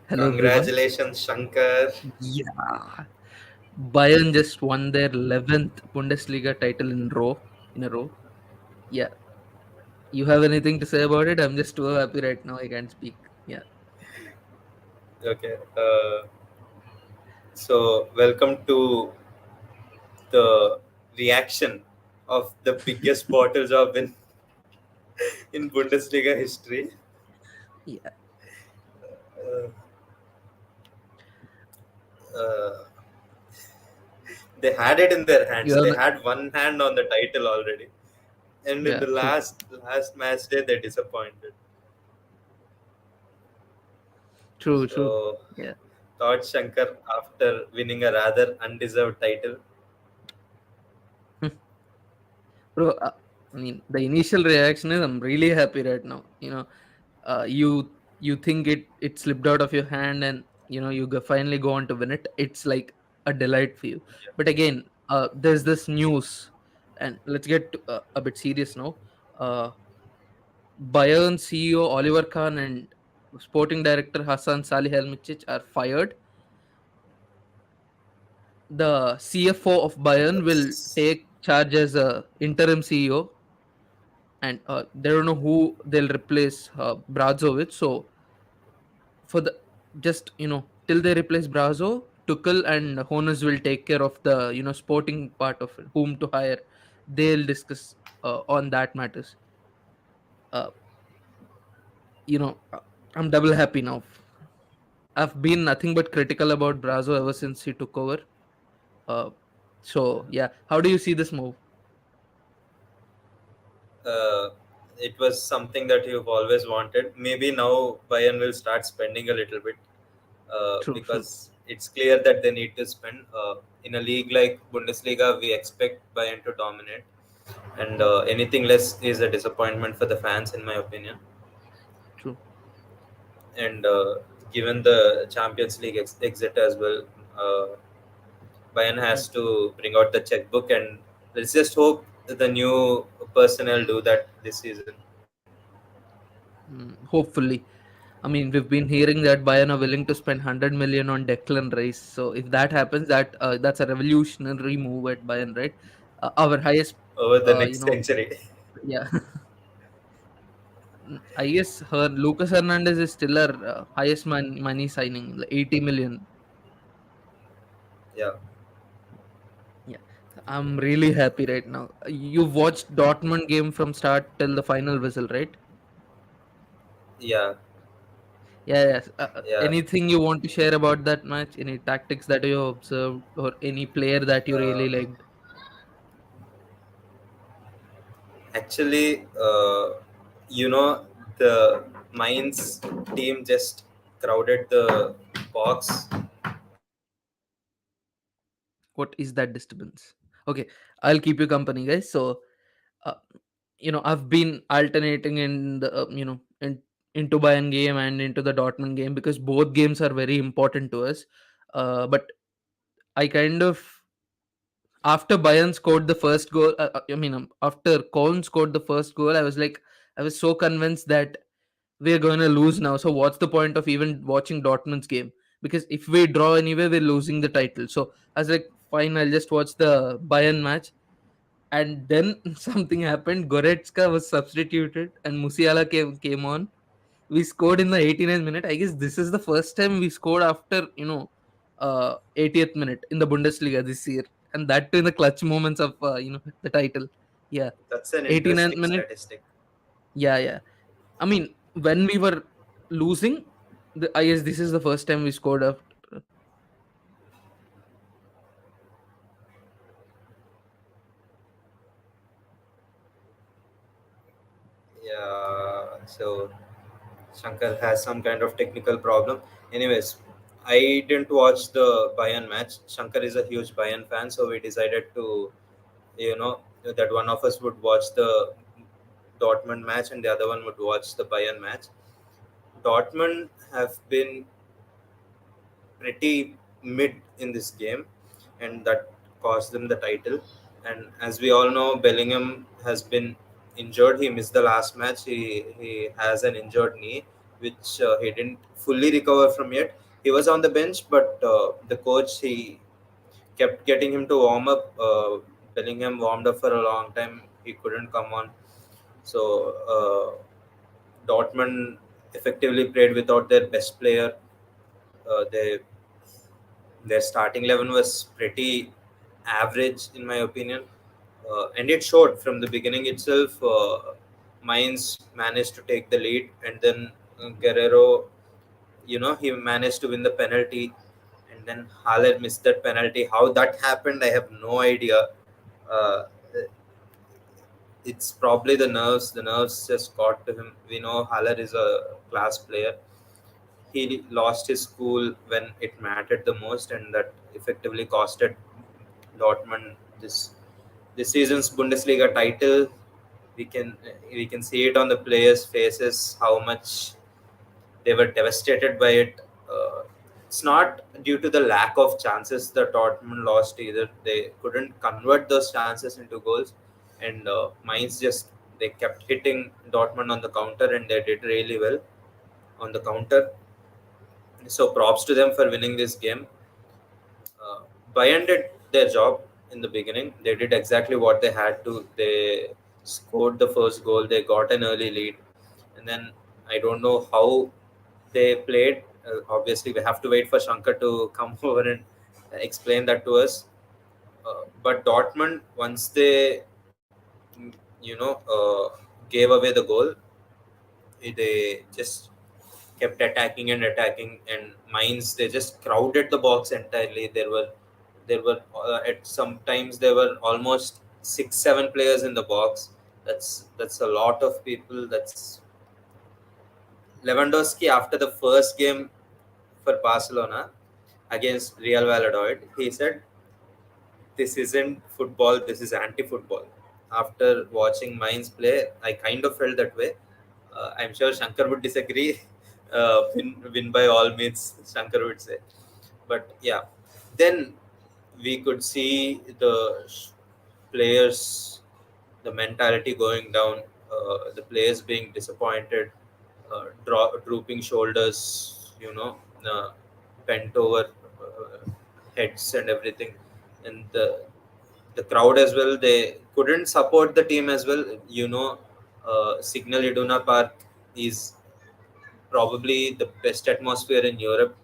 Hello, everyone. Congratulations, Shankar. Yeah, Bayern just won their 11th Bundesliga title in a row. Yeah, you have anything to say about it? I'm just too happy right now. I can't speak. Yeah, Okay. So, welcome to the reaction of the biggest bottle job in Bundesliga history. yeah. Uh, uh, they had it in their You hands. have They the had one hand on the title already, and in yeah. the True, last match day, they disappointed. true, true. So, Yeah, thought Shankar after winning a rather undeserved title. bro. I mean, the initial reaction is I'm really happy right now. You think it slipped out of your hand, and finally go on to win it. It's like a delight for you. Yeah. But again, there's this news, and let's get a bit serious now. uh, Bayern CEO Oliver Kahn and sporting director Hassan Salihamidzic are fired. The CFO of Bayern will That's take charge as a interim CEO, and they don't know who they'll replace Brazo with. So for the just till they replace Brazo, Tuchel and Hones will take care of the sporting part of it, whom to hire. They'll discuss on that matters. Uh, I'm double happy now. I've been nothing but critical about Brazo ever since he took over. Uh, so yeah, how do you see this move? uh, it was something that you've always wanted. Maybe now Bayern will start spending a little bit True, true. because it's clear that they need to spend. In a league like Bundesliga, we expect Bayern to dominate, and anything less is a disappointment for the fans, in my opinion. True. And given the Champions League exit as well, uh, Bayern Mm, has to bring out the checkbook, and let's just hope that the new personnel do that this season. hopefully. I mean, we've been hearing that Bayern are willing to spend 100 million on Declan Rice. So if that happens, that's a revolutionary move at Bayern, right? Our highest, Over the uh, next you know, century. yeah. I guess her Lucas Hernandez is still our highest money signing, like 80 million. Yeah, Yeah, I'm really happy right now. You've watched Dortmund game from start till the final whistle, right? yeah, Yeah, yes. yeah. Anything you want to share about that match? Any tactics that you observed, or any player that you Uh, really liked? Actually, the Mainz team just crowded the box. What is that disturbance? Okay, I'll keep you company, guys. So, uh, I've been alternating in the into Bayern game and into the Dortmund game because both games are very important to us. But I kind of after Bayern scored the first goal, after Kohn scored the first goal, I was so convinced that we're going to lose now. So what's the point of even watching Dortmund's game? Because if we draw anyway, we're losing the title. So I was like, fine, I'll just watch the Bayern match. And then something happened. Goretzka was substituted, and Musiala came on. We scored in the 89th minute. I guess this is the first time we scored after 80th minute in the Bundesliga this year, and that too in the clutch moments of the title. Yeah, That's an 89th interesting minute. statistic. Yeah, yeah. I mean, when we were losing, I guess this is the first time we scored after. Yeah, so Shankar has some kind of technical problem. Anyways, I didn't watch the Bayern match. Shankar is a huge Bayern fan, so we decided to, that one of us would watch the Dortmund match and the other one would watch the Bayern match. Dortmund have been pretty mid in this game, and that cost them the title. And as we all know, Bellingham has been injured. He missed the last match. He has an injured knee, which he didn't fully recover from yet. He was on the bench, but the coach, he kept getting him to warm up. Bellingham warmed up for a long time. He couldn't come on. So Dortmund effectively played without their best player. They Their starting 11 was pretty average, in my opinion, and it showed from the beginning itself. Mainz managed to take the lead, and then Guerrero, he managed to win the penalty, and then Haller missed that penalty. How that happened, I have no idea. Uh, it's probably the nerves. The nerves just got to him. We know Haller is a class player. He lost his cool when it mattered the most, and that effectively costed Dortmund this season's Bundesliga title. We can see it on the players' faces how much they were devastated by it. It's not due to the lack of chances that Dortmund lost either. They couldn't convert those chances into goals, and Mainz just they kept hitting Dortmund on the counter, and they did really well on the counter. So props to them for winning this game. Uh, Bayern did their job in the beginning. They did exactly what they had to. They scored the first goal. They got an early lead, and then I don't know how they played. Obviously, we have to wait for Shankar to come over and explain that to us. But Dortmund, once they, you know, gave away the goal, they just kept attacking and attacking. And Mainz, they just crowded the box entirely. There were at sometimes there were almost 6 7 players in the box. That's a lot of people. That's Lewandowski after the first game for Barcelona against Real Valladolid. He said, "This isn't football. This is anti-football." After watching Mainz play, I kind of felt that way. I'm sure Shankar would disagree. Win by all means, Shankar would say. But yeah, then we could see the players, the mentality going down, the players being disappointed, drooping shoulders, bent over heads and everything, and the crowd as well. They couldn't support the team as well. Signal Iduna Park is probably the best atmosphere in Europe,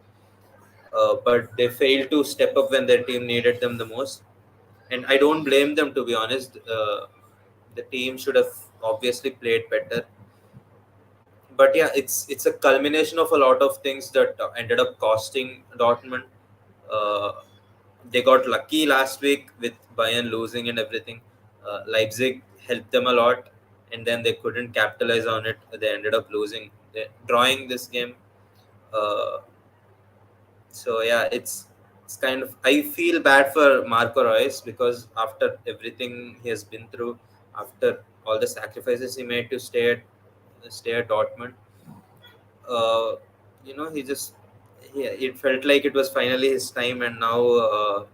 but they failed to step up when their team needed them the most. And I don't blame them, to be honest. The team should have obviously played better. But yeah, it's a culmination of a lot of things that ended up costing Dortmund. Uh, they got lucky last week with Bayern losing and everything. Leipzig helped them a lot, and then they couldn't capitalize on it. They ended up losing, drawing this game. Uh, so yeah, it's kind of, I feel bad for Marco Reus because after everything he has been through, after all the sacrifices he made to stay at Dortmund, uh, he just, yeah, it felt like it was finally his time, and now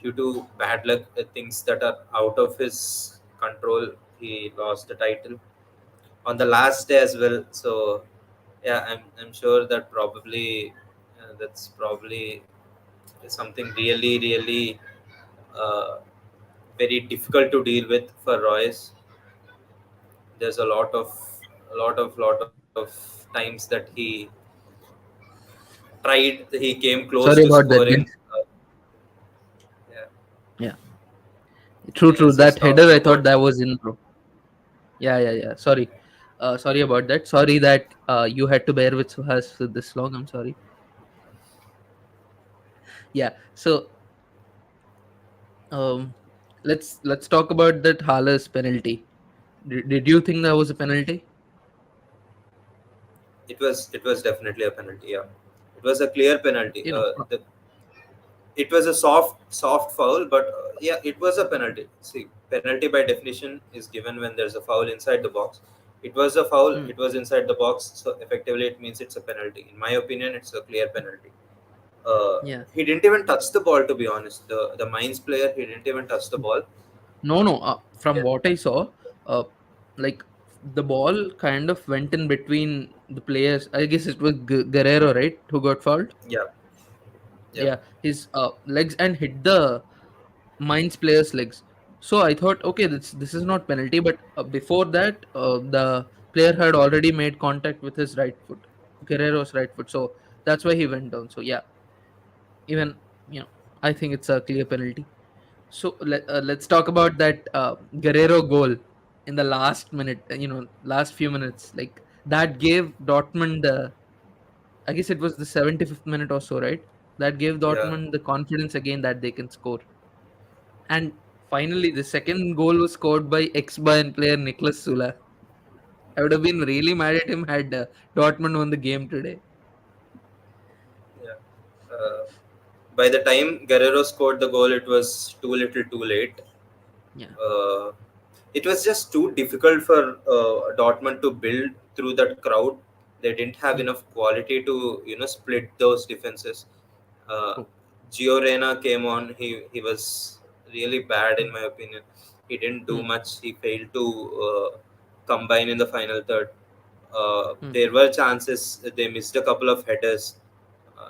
due to bad luck, things that are out of his control, he lost the title on the last day as well. So yeah, I'm sure that probably that's probably something really really uh, very difficult to deal with for Royce. There's a lot of times that he came close Sorry to about that, scoring. guys. Yeah. Yeah, true, true. Let's That just header, talk I thought about. that was in, bro. Yeah, yeah, yeah. Sorry, sorry about that. Sorry that you had to bear with us for this long. I'm sorry. Yeah. So um, let's talk about that Haller's penalty. Did you think that was a penalty? It was definitely a penalty. Yeah, it was a clear penalty. You know, It was a soft foul, but yeah, it was a penalty. See, penalty by definition is given when there's a foul inside the box. It was a foul. hmm, It was inside the box, so effectively it means it's a penalty. In my opinion, it's a clear penalty. yeah. He didn't even touch the ball. To be honest, the Mainz player, he didn't even touch the ball. No, no. From Yeah. what I saw, uh, like the ball kind of went in between the players. I guess it was Guerrero, right, who got fouled. Yeah, yeah, Yeah, his legs and hit the Mainz player's legs. So I thought, okay, this is not penalty, but before that, the player had already made contact with his right foot, Guerrero's right foot. So that's why he went down. So yeah, even you know, I think it's a clear penalty. So let's talk about that Guerrero goal in the last minute. Last few minutes, like that gave Dortmund. I guess it was the 75th minute or so, right? That gave yeah, Dortmund the confidence again that they can score. And finally, the second goal was scored by ex-Bayern player Niklas Sula. I would have been really mad at him had Dortmund won the game today. yeah. Uh, by the time Guerrero scored the goal, it was too little, too late. Yeah. Uh, it was just too difficult for Dortmund to build through that crowd. They didn't have Mm, enough quality to split those defenses. Uh, true. Gio Reyna came on. He was really bad in Mm, my opinion. He didn't do mm, much. He failed to combine in the final third. mm, There were chances. They missed a couple of headers.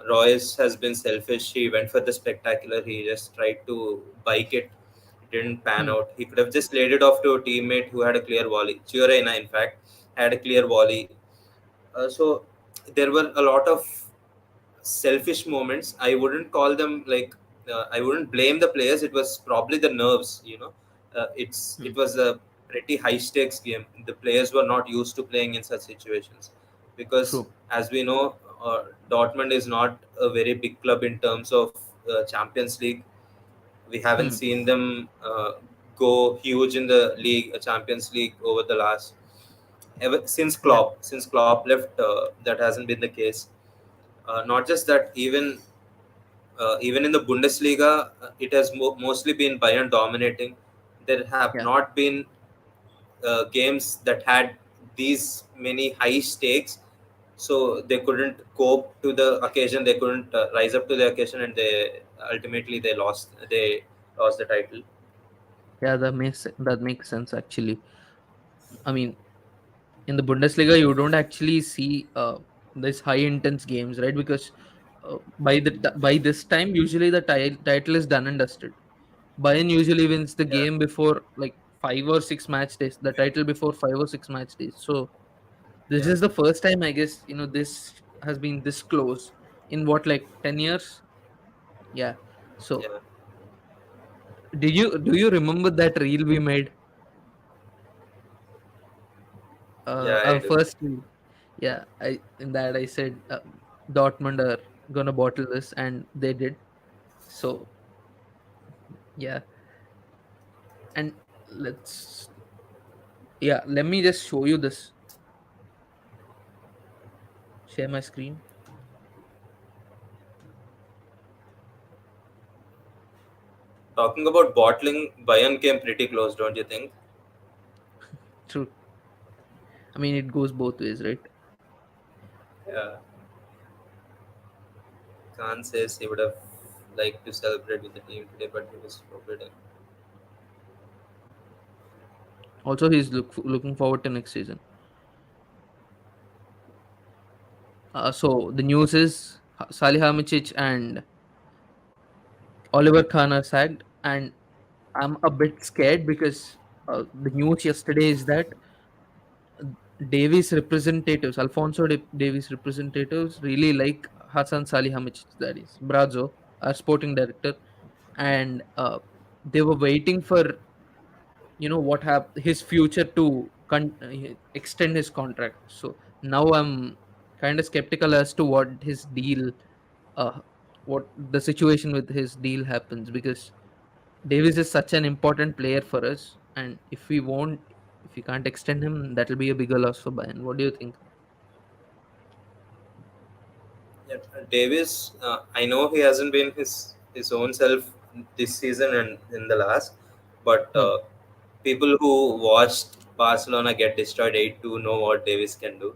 Royce has been selfish. He went for the spectacular. He just tried to bike it. It didn't pan mm. out. He could have just laid it off to a teammate who had a clear volley. Chiorena, in fact, had a clear volley. So there were a lot of selfish moments. I wouldn't call them like I wouldn't blame the players. It was probably the nerves. It Mm. was a pretty high stakes game. The players were not used to playing in such situations because, True. as we know, Dortmund is not a very big club in terms of Champions League. We haven't Mm. seen them go huge in the league, Champions League, over the last ever since Yeah. Klopp left. That hasn't been the case. Not just that, even in the Bundesliga, it has mostly been Bayern dominating. There have Yeah. not been games that had these many high stakes, so they couldn't cope to the occasion. They couldn't rise up to the occasion, and they ultimately they lost. They lost the title. Yeah. That makes sense actually. I mean, in the Bundesliga, you don't actually see this high intense games, right? Because by this time, usually the title is done and dusted. Bayern usually wins the Yeah, game before like 5 or 6 match days, the title before 5 or 6 match days. So this yeah, is the first time, I guess, this has been this close in what, like 10 years. Yeah. So yeah, do you remember that reel we made? yeah. I Our do. first reel. Yeah, I in that I said Dortmund are gonna bottle this, and they did. So yeah, and let's yeah, let me just show you this. Share my screen. Talking about bottling, Bayern came pretty close, don't you think? True. I mean, it goes both ways, right? Yeah, Khan says he would have liked to celebrate with the team today, but he was forbidden. Also, he's looking forward to next season. So the news is Salihamidzic and Oliver Kahn are sacked, and I'm a bit scared because the news yesterday is that Davies representatives, Davies representatives, really like Hassan Salihamidzic, that is Brazo, our sporting director, and they were waiting for his future to extend his contract. So now I'm kind of skeptical as to uh, what the situation with his deal happens, because Davis is such an important player for us, and if we can't extend him, that'll be a bigger loss for Bayern. What do you think? Yeah, Davis, I know he hasn't been his own self this season and in the last, but Hmm. people who watched Barcelona get destroyed 8-2 know what Davis can do.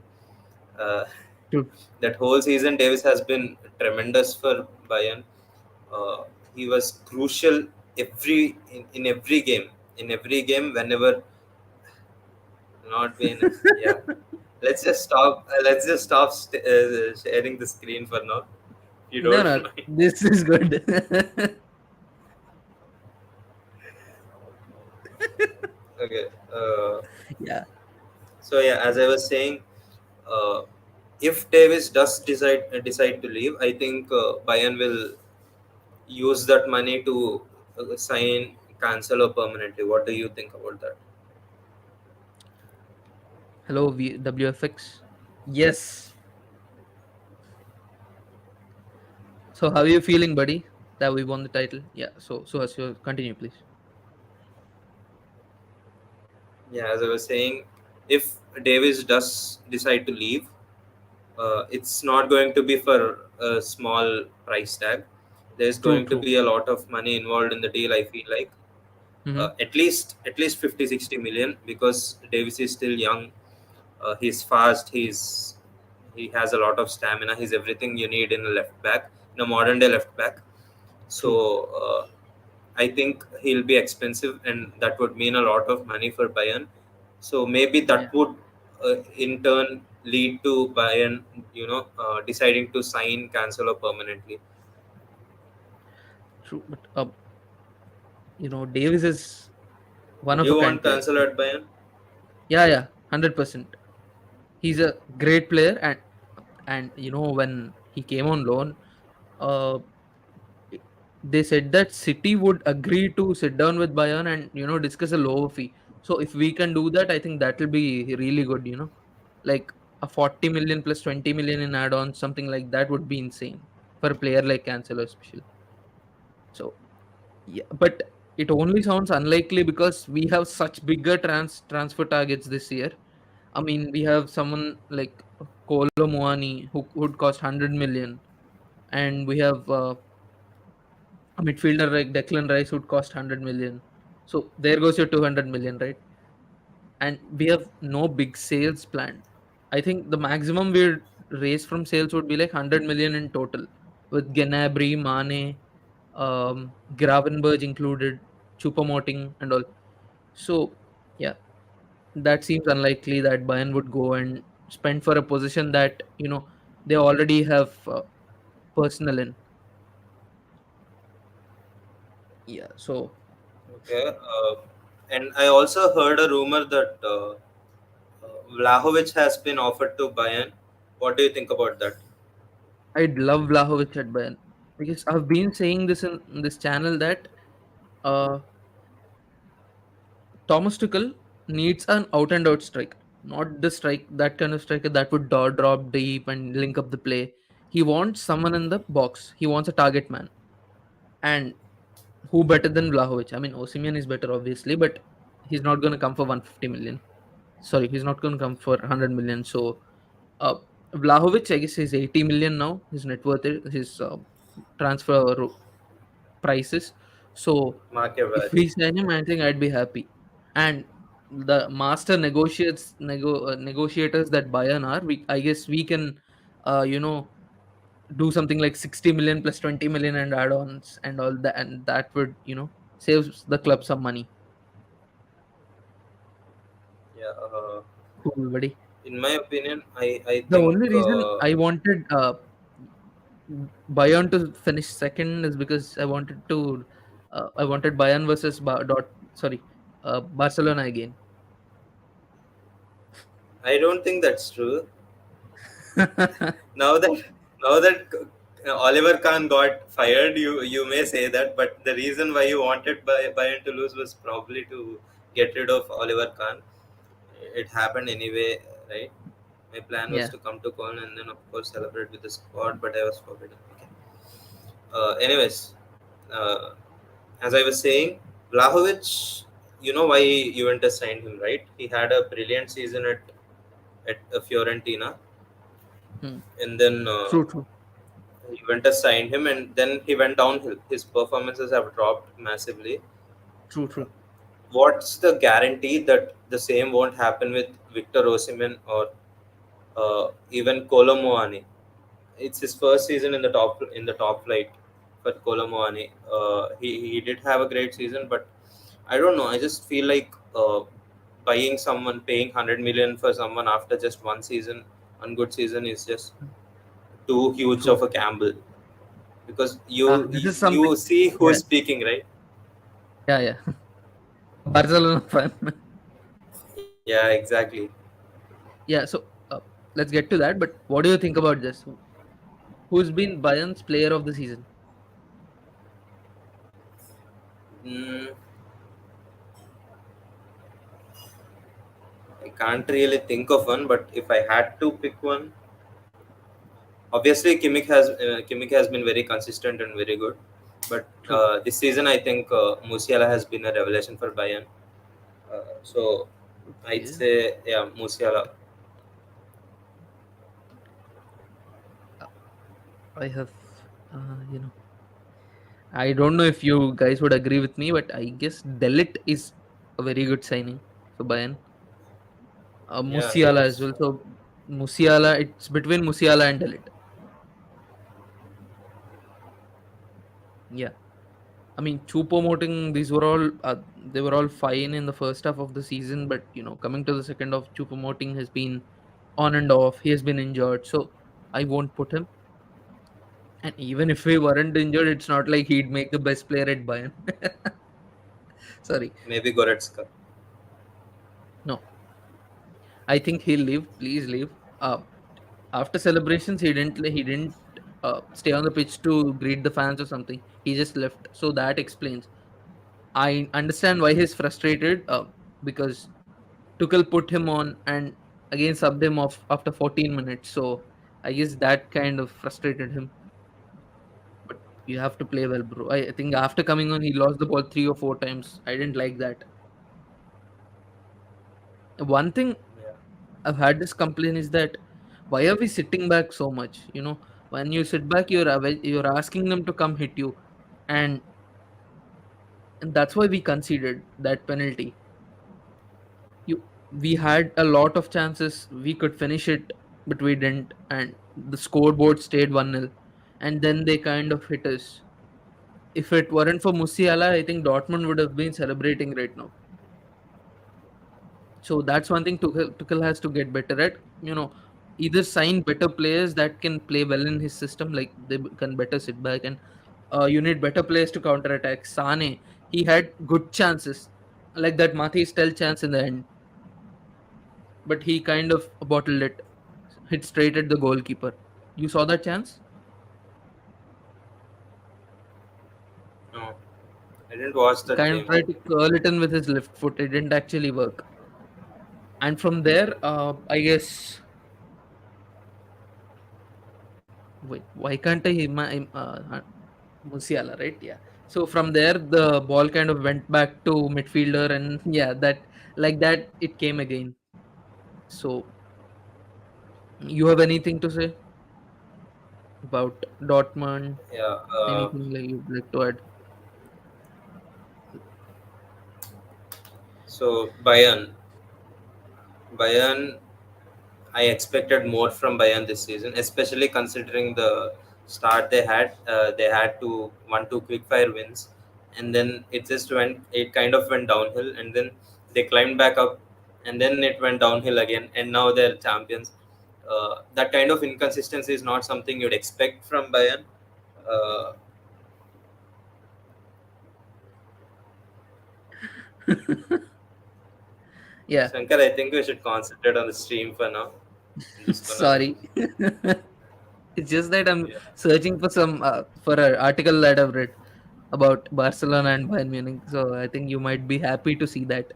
Uh, True. that whole season, Davis has been tremendous for Bayern. Uh, he was crucial in every game. In every game, whenever not be enough. Yeah. Let's just stop. Let's just stop sharing the screen for now. You No, don't no, mind. this is good. Okay. Yeah, So yeah, as I was saying, uh, if Davis does decide to leave, I think Bayern will use that money to sign, cancel, or permanently. What do you think about that? hello, WFX. Yes. So how are you feeling, buddy? That we won the title. Yeah. So as you continue, please. Yeah, as I was saying, if Davis does decide to leave, it's not going to be for a small price tag. There's True, going to true. be a lot of money involved in the deal. I feel like Mm-hmm. at least 50-60 million, because Davis is still young. He's fast. He has a lot of stamina. He's everything you need in a left back, in a modern day left back. So True. I think he'll be expensive, and that would mean a lot of money for Bayern. So maybe Yeah. that would in turn lead to Bayern, deciding to sign, cancel, or permanently. True. But Davis is one Would of a you kind want player. cancel at Bayern? Yeah, yeah, 100%. He's a great player, and when he came on loan, uh, they said that City would agree to sit down with Bayern and discuss a lower fee. So if we can do that, I think that will be really good. Like a 40 million plus 20 million in add-ons, something like that would be insane for a player like Cancelo, especially. So yeah, but it only sounds unlikely because we have such bigger transfer targets this year. I mean, we have someone like Kolo Muani who would cost 100 million, and we have a midfielder like Declan Rice would cost 100 million. So there goes your 200 million, right? And we have no big sales planned. I think the maximum we raise from sales would be like 100 million in total, with Gnabry, Mane, Gravenberg included, Choupo-Moting and all. So yeah, that seems unlikely that Bayern would go and spend for a position that they already have personal in. Yeah. So Okay. And I also heard a rumor that Vlahovic has been offered to Bayern. What do you think about that? I'd love Vlahovic at Bayern because I've been saying this in this channel that uh, Thomas Tuchel needs an out and out striker, not the strike that kind of striker that would drop deep and link up the play. He wants someone in the box. He wants a target man, and who better than Vlahovic? I mean, Osimhen is better, obviously, but he's not going to come for 150 million. Sorry, he's not going to come for 100 million. So, uh, Vlahovic, I guess, is 80 million now. His net worth, his transfer prices. So Market if value. we sign him, I think I'd be happy. And the master negotiators that Bayern are, I guess we can, uh, you know, do something like 60 million plus 20 million and add-ons and all that, and that would saves the club some money. Yeah. Cool, buddy. In my opinion, I The think only reason I wanted Bayern to finish second is because I wanted Bayern versus Barcelona again. I don't think that's true. Now that Oliver Kahn got fired, you may say that, but the reason why you wanted Bayern to lose was probably to get rid of Oliver Kahn. It happened anyway, right? My plan was Yeah. to come to Cologne and then, of course, celebrate with the squad, but I was forbidden. Okay. Anyways, uh, as I was saying, Vlahovic, you know why Juventus signed him, right? He had a brilliant season at Fiorentina, Hmm. and then True, true, Juventus signed him, and then he went downhill. His performances have dropped massively. true, true, What's the guarantee that the same won't happen with Victor Osimhen or even Kolo Muani? It's his first season in the top flight for Kolo Muani. He did have a great season, but I don't know. I just feel like buying someone, paying 100 million for someone after just one season, one good season, is just too huge True. of a gamble. Because This is you something. see who Yeah, is speaking, right? yeah, yeah. A Barcelona fan. Yeah, exactly. Yeah. So let's get to that. But what do you think about this? Who's been Bayern's player of the season? Mm, I can't really think of one, but if I had to pick one, obviously Kimmich has been very consistent and very good. But True. this season, I think Musiala has been a revelation for Bayern. So I'd Okay. say, yeah, Musiala. Uh, I have, you know, I don't know if you guys would agree with me, but I guess Delit is a very good signing for Bayern. Yeah, he Musiala as is. well. So Musiala, it's between Musiala and Delit. Yeah. I mean, Choupo-Moting, these were all they were all fine in the first half of the season, but coming to the second half, Choupo-Moting has been on and off. He has been injured, so I won't put him. And even if he weren't injured, it's not like he'd make the best player at Bayern. Sorry, Maybe Goretzka. no, I think he'll leave. Please leave. After celebrations, he didn't stay on the pitch to greet the fans or something. He just left. So that explains. I understand why he's frustrated because Tuchel put him on and again subbed him off after 14 minutes. So I guess that kind of frustrated him. But you have to play well, bro. I think after coming on, he lost the ball 3 or 4 times. I didn't like that. One thing Yeah. I've had this complaint is that why are we sitting back so much? When you sit back, you're asking them to come hit you, and, and that's why we conceded that penalty. We had a lot of chances. We could finish it, but we didn't, and the scoreboard stayed 1-0. And then they kind of hit us. If it weren't for Musiala, I think Dortmund would have been celebrating right now. So that's one thing Tuchel has to get better at. Either sign better players that can play well in his system, like they can better sit back, and you need better players to counter attack. Sane, he had good chances, like that Mathis Tel chance in the end, but he kind of bottled it, hit straight at the goalkeeper. You saw that chance? No, I didn't watch He that kind of game. tried to curl it in with his left foot. It didn't actually work. And from there, I guess, wait, why can't I? Musiala, right? Yeah. So from there, the ball kind of went back to midfielder, and yeah, that like that it came again. So you have anything to say about Dortmund? Yeah. Anything like you'd like to add? So Bayern, I expected more from Bayern this season, especially considering the start they had. They had 2 quick fire wins, and then it kind of went downhill, and then they climbed back up, and then it went downhill again, and now they're champions. That kind of inconsistency is not something you'd expect from Bayern. Uh, Yeah. Shankar, I think we should concentrate on the stream for now. I'm just gonna. Sorry. It's just that I'm Yeah. searching for some for an article that I've read about Barcelona and Bayern Munich. So I think you might be happy to see that,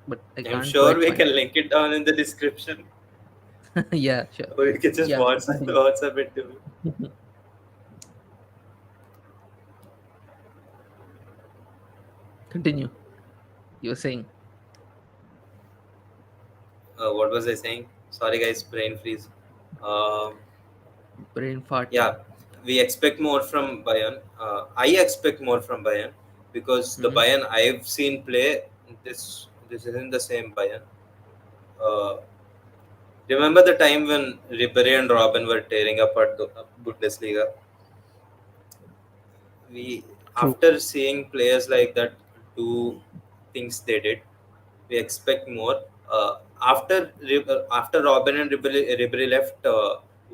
but I I'm can't sure quite we find can link it down in the description, it. Yeah, sure. or you can just Yeah, continue. WhatsApp it to me. Continue. You're saying What was I saying? Sorry, guys, brain freeze. Um brain fart. yeah, we expect more from Bayern. I expect more from Bayern because the Hmm. Bayern I've seen play, this isn't the same Bayern. Uh, Remember the time when Ribéry and Robin were tearing apart the Bundesliga? We True. After seeing players like that do things they did, We expect more. After Robin and Ribery left,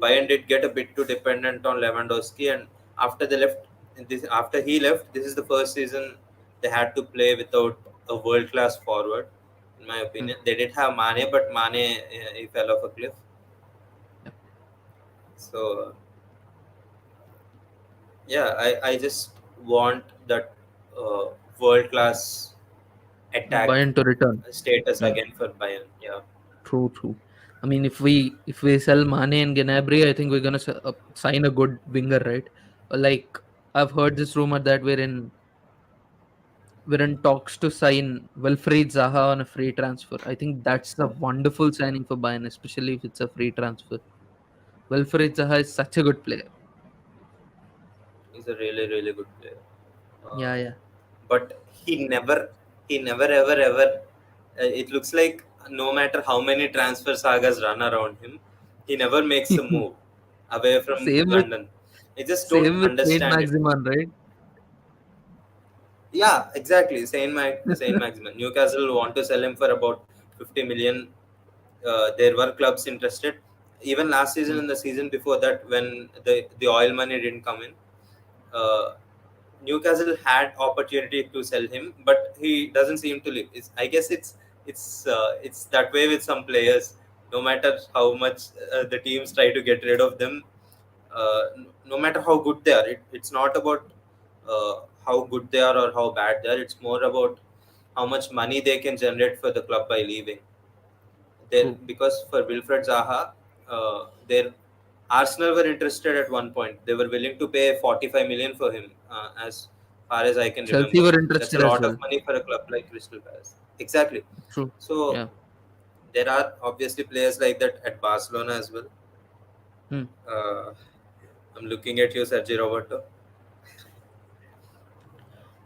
Bayern did get a bit too dependent on Lewandowski, and after they left, after he left, this is the first season they had to play without a world class forward. In my Hmm. opinion, they did have Mane, but Mane he fell off a cliff. Yeah. So yeah, I just want that world class attack Bayern to return. status Hmm. again for Bayern. Yeah, True, true. I mean, if we sell Mane and Gnabry, I think we're gonna sign a good winger, right? Like I've heard this rumor that we're in talks to sign Wilfried Zaha on a free transfer. I think that's a wonderful signing for Bayern, especially if it's a free transfer. Wilfried Zaha is such a good player. he's a really really good player. Yeah, Uh, yeah. but he never ever. It looks like no matter how many transfer sagas run around him, he never makes a move away from same with London. I just don't same with Saint understand it. Maximan, right? Yeah, exactly. Saint Maximin. Newcastle want to sell him for about 50 million. There were clubs interested. Even last season Hmm, and the season before that, when the oil money didn't come in, uh, Newcastle had opportunity to sell him, but he doesn't seem to leave. I guess it's that way with some players. No matter how much the teams try to get rid of them, no matter how good they are, it's not about how good they are or how bad they are. It's more about how much money they can generate for the club by leaving. There, true. because for Wilfred Zaha, their Arsenal were interested at one point. They were willing to pay 45 million for him, as far as I can Chelsea remember. were That's a interested as lot well. of money for a club like Crystal Palace. Exactly. True. So Yeah. there are obviously players like that at Barcelona as well. Hmm. Uh, I'm looking at you, Sergio Roberto.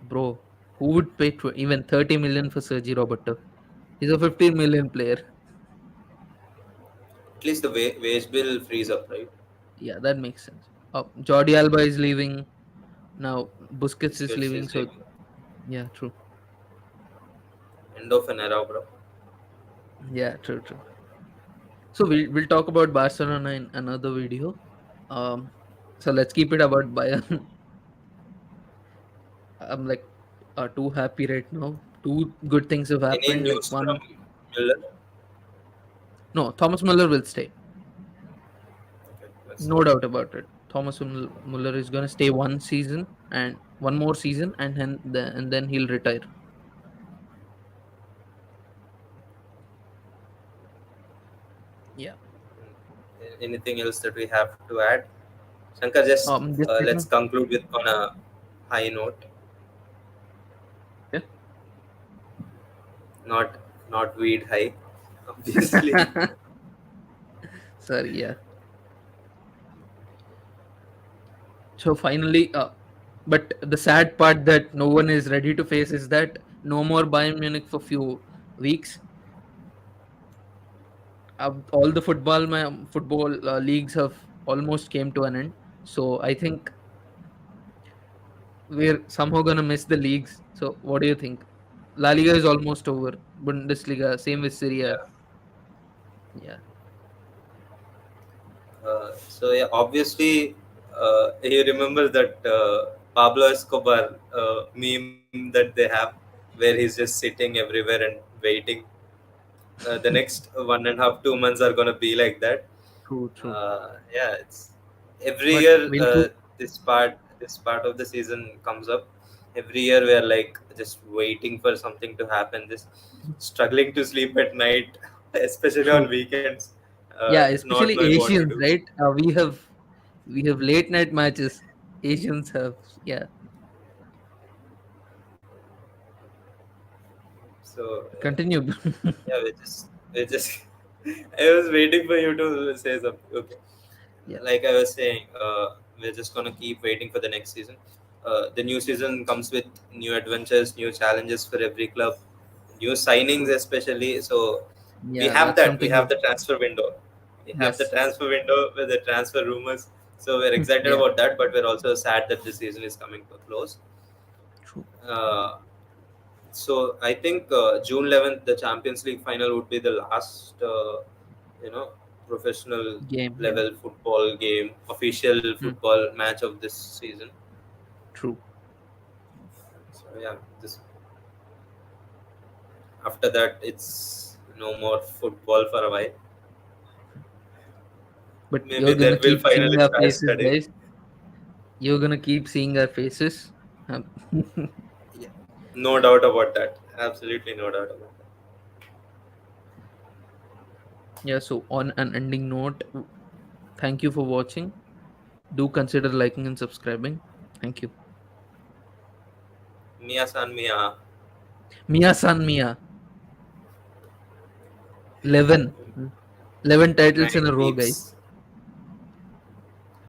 Bro, who would pay even 30 million for Sergi Roberto? He's a 15 million player. At least the wage bill frees up, right? Yeah, that makes sense. Jordi Alba is leaving now. Busquets is Busquets leaving, is so leaving. yeah, true. End of an era, bro. Yeah, true, true. So we'll talk about Barcelona in another video. Um, so let's keep it about Bayern. I'm like too happy right now. Two good things have Any happened. Like news from one, Miller? no, Thomas Muller will stay. Okay, that's No doubt about it. Thomas Muller is gonna stay one season and one more season, and then he'll retire. Yeah. anything else that we have to add? Shankar, just Just let's checking. conclude with on a high note, Yeah. not not weed high, obviously. Sorry. Yeah. So finally, but the sad part that no one is ready to face is that no more Bayern Munich for few weeks. All the football leagues have almost came to an end. So I think we're somehow gonna miss the leagues. So what do you think? La Liga is almost over. Bundesliga, same with Syria. Yeah. Yeah, So yeah, obviously, you remember that Pablo Escobar meme that they have, where he's just sitting everywhere and waiting. The next 1.5 2 months are gonna be like that. true, true. Yeah, it's every But year we'll keep. this part of the season comes up. Every year we are like just waiting for something to happen, just struggling to sleep at night, especially on True. weekends, Yeah, not especially knowing what to Asians, do. right? We have late night matches. Asians have, yeah. So Continue. yeah, we just I was waiting for you to say something. Okay, Yeah, like I was saying, we're just gonna keep waiting for the next season. The new season comes with new adventures, new challenges for every club, new signings true. especially. So we Yeah, have that's that. We something have good. the transfer window. We have the Yes. transfer window with the transfer rumors. So we're excited Yeah, about that, but we're also sad that the season is coming to a close. true. Uh, So I think June 11th, the Champions League final would be the last, you know, professional game. Yeah. level football game, official Hmm. football match of this season. True. So yeah, this after that it's no more football for a while. But Maybe you're gonna then we'll keep seeing finally our start faces, studying. guys. You're gonna keep seeing our faces. Um, Yeah, no doubt about that. Absolutely no doubt about that. yeah. So on an ending note, thank you for watching. Do consider liking and subscribing. Thank you. Mia san Mia. Mia San Mia. 11. 11 titles in Nine a row, guys. peeps.